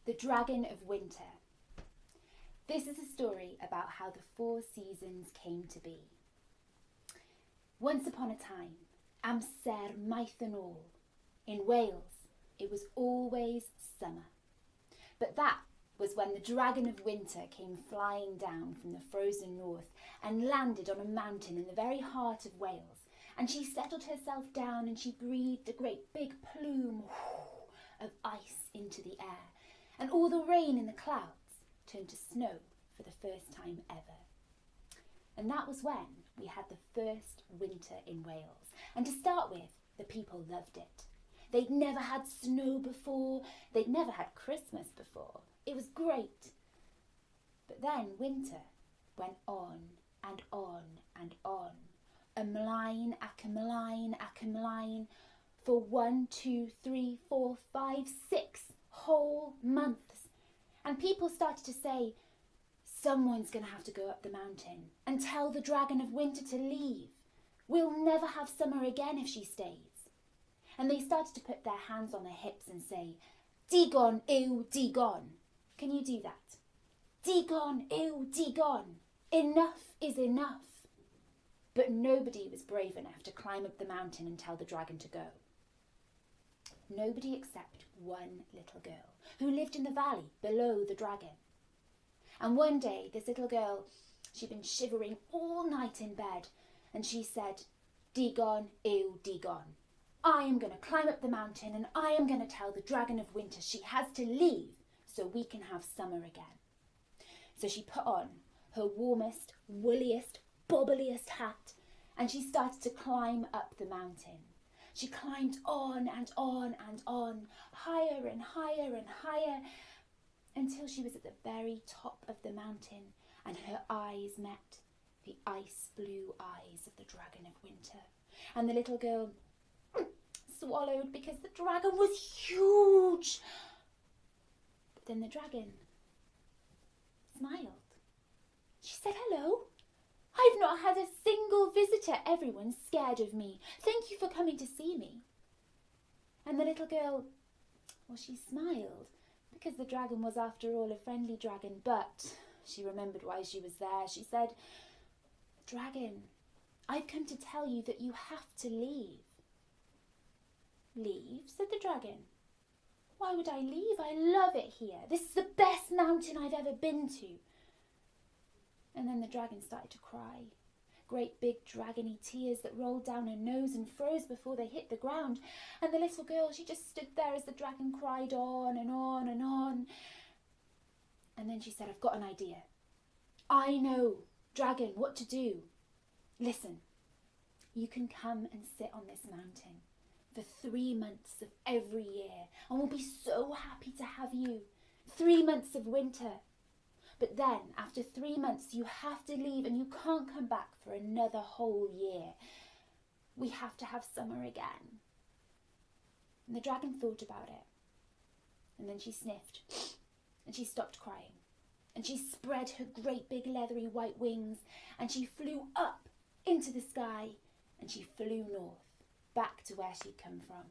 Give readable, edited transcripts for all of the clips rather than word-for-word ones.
The Dragon of Winter. This is a story about how the 4 seasons came to be. Once upon a time, amser maith yn ôl, in Wales, it was always summer. But that was when the Dragon of Winter came flying down from the frozen north and landed on a mountain in the very heart of Wales. And she settled herself down and she breathed a great big plume of ice into the air. And all the rain in the clouds turned to snow for the first time ever. And that was when we had the first winter in Wales. And to start with, the people loved it. They'd never had snow before. They'd never had Christmas before. It was great. But then winter went on and on and on. Ymlaen ac ymlaen ac ymlaen for 1, 2, 3, 4, 5, 6 whole months. And people started to say, someone's going to have to go up the mountain and tell the Dragon of Winter to leave. We'll never have summer again if she stays. And they started to put their hands on their hips and say, Digon yw digon. Can you do that? Digon yw digon. Enough is enough. But nobody was brave enough to climb up the mountain and tell the dragon to go. Nobody except one little girl who lived in the valley below the dragon. And one day, this little girl, she'd been shivering all night in bed, and she said, Digon yw digon. I am going to climb up the mountain and I am going to tell the Dragon of Winter she has to leave so we can have summer again. So she put on her warmest, woolliest, bobbliest hat and she started to climb up the mountain. She climbed on and on and on, higher and higher and higher, until she was at the very top of the mountain and her eyes met the ice blue eyes of the Dragon of Winter. And the little girl swallowed because the dragon was huge. But then the dragon smiled. She said, hello. I've not had a single visitor. Everyone's scared of me. Thank you for coming to see me. And the little girl, well, she smiled because the dragon was after all a friendly dragon, but she remembered why she was there. She said, Dragon, I've come to tell you that you have to leave. Leave, said the dragon. Why would I leave? I love it here. This is the best mountain I've ever been to. And then the dragon started to cry. Great big dragony tears that rolled down her nose and froze before they hit the ground. And the little girl, she just stood there as the dragon cried on and on and on. And then she said, I've got an idea. I know, dragon, what to do. Listen, you can come and sit on this mountain for 3 months of every year, and we'll be so happy to have you. 3 months of winter. But then, after 3 months, you have to leave and you can't come back for another whole year. We have to have summer again. And the dragon thought about it. And then she sniffed and she stopped crying. And she spread her great big leathery white wings and she flew up into the sky and she flew north, back to where she'd come from.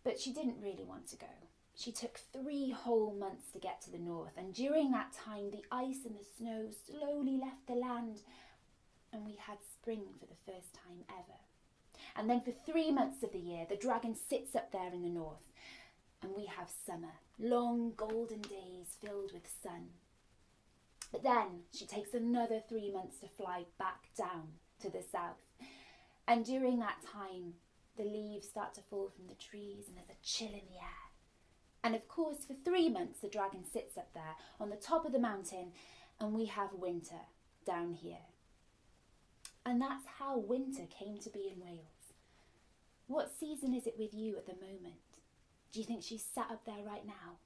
But she didn't really want to go. She took 3 whole months to get to the north, and during that time the ice and the snow slowly left the land and we had spring for the first time ever. And then for 3 months of the year the dragon sits up there in the north and we have summer, long golden days filled with sun. But then she takes another 3 months to fly back down to the south, and during that time the leaves start to fall from the trees and there's a chill in the air. And of course, for 3 months, the dragon sits up there on the top of the mountain and we have winter down here. And that's how winter came to be in Wales. What season is it with you at the moment? Do you think she's sat up there right now,